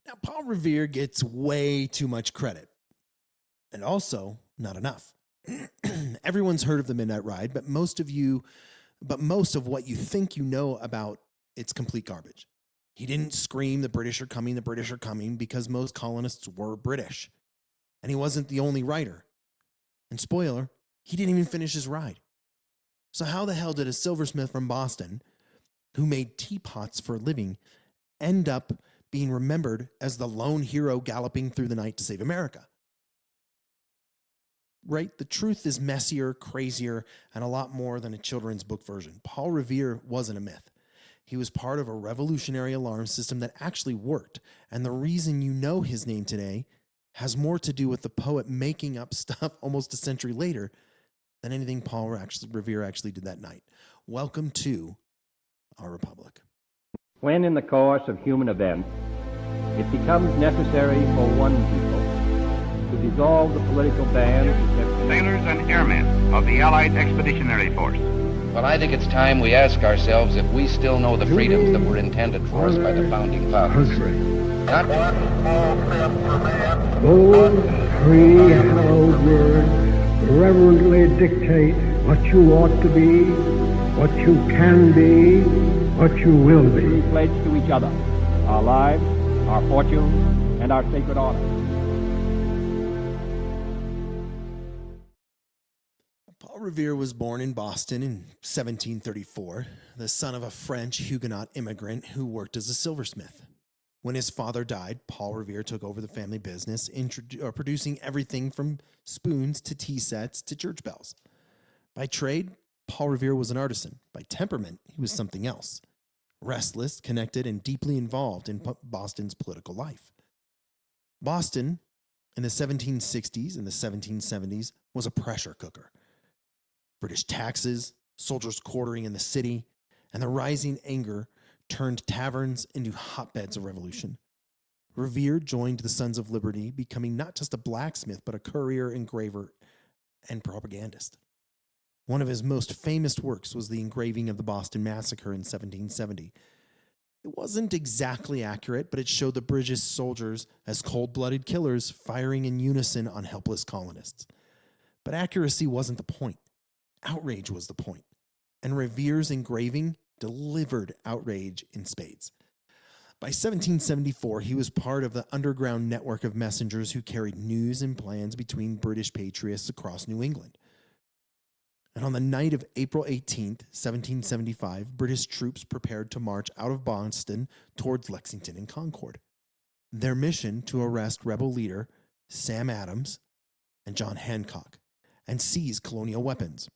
Now, Paul Revere gets way too much credit, and also not enough. Everyone's heard of the Midnight Ride, but most of what you think you know about it's complete garbage. He didn't scream, the British are coming, because most colonists were British. And he wasn't the only writer. And spoiler, he didn't even finish his ride. So how the hell did a silversmith from Boston, who made teapots for a living, end up being remembered as the lone hero galloping through the night to save America? Right? The truth is messier, crazier, and a lot more than a children's book version. Paul Revere wasn't a myth. He was part of a revolutionary alarm system that actually worked. And the reason you know his name today has more to do with the poet making up stuff almost a century later than anything Revere actually did that night. Welcome to our republic. When in the course of human events it becomes necessary for one people to dissolve the political bands, sailors and airmen of the Allied Expeditionary Force. Well, I think it's time we ask ourselves if we still know the freedoms that were intended for us by the founding fathers. Not those three hallowed words reverently dictate what you ought to be, what you can be, what you will be. We pledge to each other our lives, our fortunes, and our sacred honor. Paul Revere was born in Boston in 1734, the son of a French Huguenot immigrant who worked as a silversmith. When his father died, Paul Revere took over the family business, producing everything from spoons to tea sets to church bells. By trade, Paul Revere was an artisan. By temperament, he was something else. Restless, connected, and deeply involved in Boston's political life. Boston, in the 1760s and the 1770s, was a pressure cooker. British taxes, soldiers quartering in the city, and the rising anger turned taverns into hotbeds of revolution. Revere joined the Sons of Liberty, becoming not just a blacksmith, but a courier, engraver, and propagandist. One of his most famous works was the engraving of the Boston Massacre in 1770. It wasn't exactly accurate, but it showed the British soldiers as cold-blooded killers firing in unison on helpless colonists. But accuracy wasn't the point. Outrage was the point. And Revere's engraving delivered outrage in spades. By 1774, he was part of the underground network of messengers who carried news and plans between British patriots across New England. And on the night of April 18th, 1775, British troops prepared to march out of Boston towards Lexington and Concord. Their mission to arrest rebel leader Sam Adams and John Hancock and seize colonial weapons.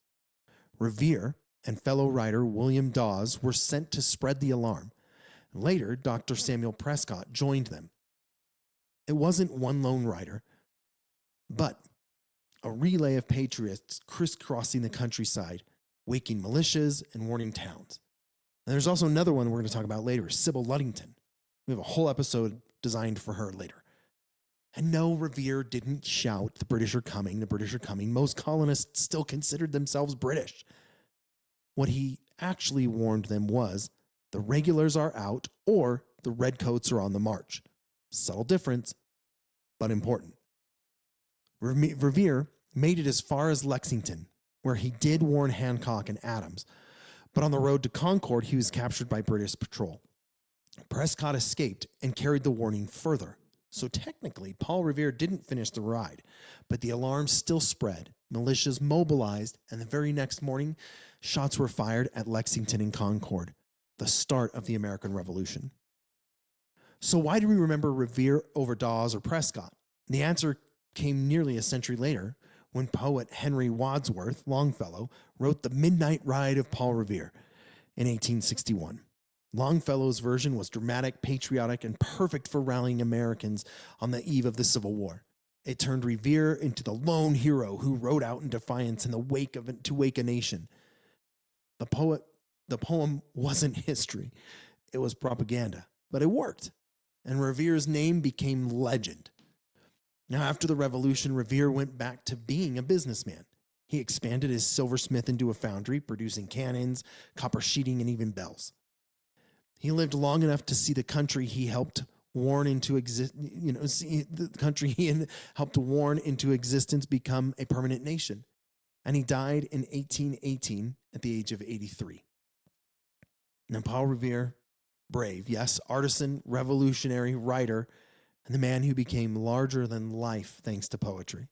Revere and fellow writer William Dawes were sent to spread the alarm. Later, Dr. Samuel Prescott joined them. It wasn't one lone writer, but a relay of patriots crisscrossing the countryside, waking militias and warning towns. And there's also another one we're going to talk about later, Sybil Ludington. We have a whole episode designed for her later. And no, Revere didn't shout, "The British are coming, the British are coming." Most colonists still considered themselves British. What he actually warned them was, the regulars are out or the redcoats are on the march. Subtle difference, but important. Revere made it as far as Lexington, where he did warn Hancock and Adams. But on the road to Concord, he was captured by British patrol. Prescott escaped and carried the warning further. So technically, Paul Revere didn't finish the ride, but the alarm still spread, militias mobilized, and the very next morning, shots were fired at Lexington and Concord, the start of the American Revolution. So why do we remember Revere over Dawes or Prescott? The answer came nearly a century later when poet Henry Wadsworth Longfellow wrote The Midnight Ride of Paul Revere in 1861. Longfellow's version was dramatic, patriotic, and perfect for rallying Americans on the eve of the Civil War. It turned Revere into the lone hero who rode out in defiance in the wake to wake a nation. The poem wasn't history. It was propaganda, but it worked, and Revere's name became legend. Now, after the Revolution, Revere went back to being a businessman. He expanded his silversmith into a foundry, producing cannons, copper sheeting, and even bells. He lived long enough to see the country he helped warn into see the country he helped warn into existence become a permanent nation. And he died in 1818 at the age of 83. Now, Paul Revere, brave, yes, artisan, revolutionary, writer, and the man who became larger than life thanks to poetry.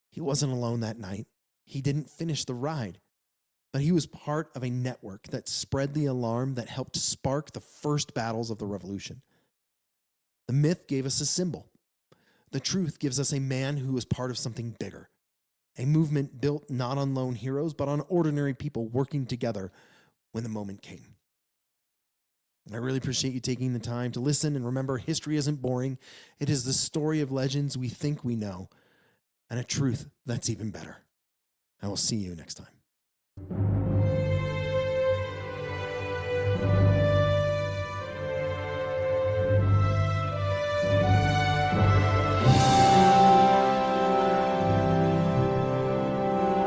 He wasn't alone that night. He didn't finish the ride, but he was part of a network that spread the alarm that helped spark the first battles of the revolution. The myth gave us a symbol. The truth gives us a man who was part of something bigger, a movement built not on lone heroes, but on ordinary people working together when the moment came. I really appreciate you taking the time to listen, and remember, history isn't boring. It is the story of legends we think we know, and a truth that's even better. I will see you next time.